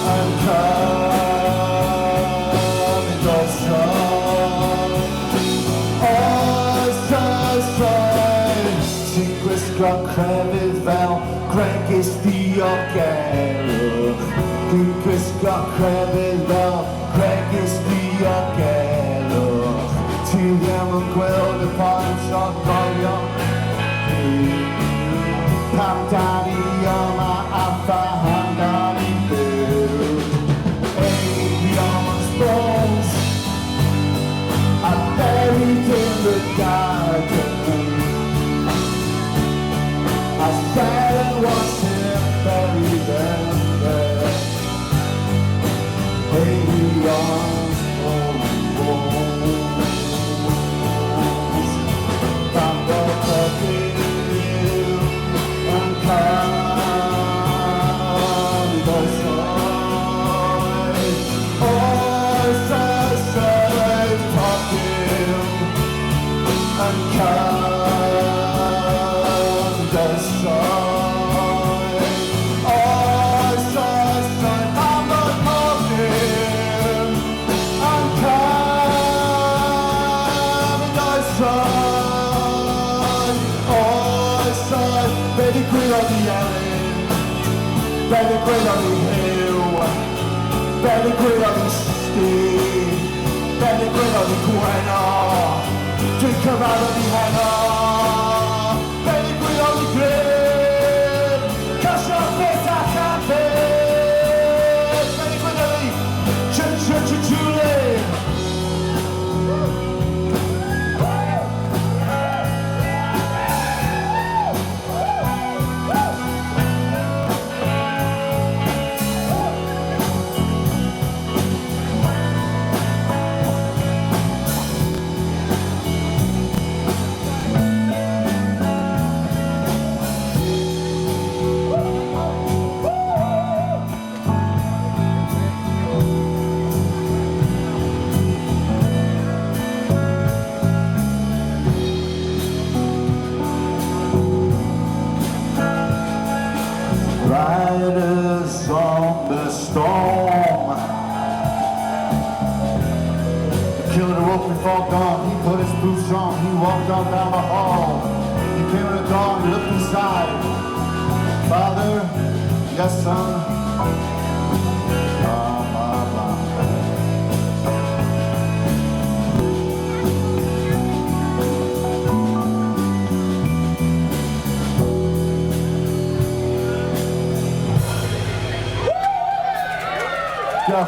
I'm coming also. Si questo creveval, cregi occhiello. Di questo creveval, cregi occhiello. Ti diamo quello che poi non voglio. Pantani ma affahanda in più. Avion bones are buried in the garden. I sat and watched him bury them there. Avion's bones from the perfume and come. Baby, queen of the alley, baby, queen of the hill, baby, queen of the steam, baby, queen of the Guano, drink her out of the hangar, baby, queen of the grave, cause your face I can't pay, baby, queen of the Julie. Riders on the storm. The killer woke before dawn. He put his boots on. He walked on down the hall. He came to the door and looked inside. Father, yes, son. Blah, blah, blah. Yeah.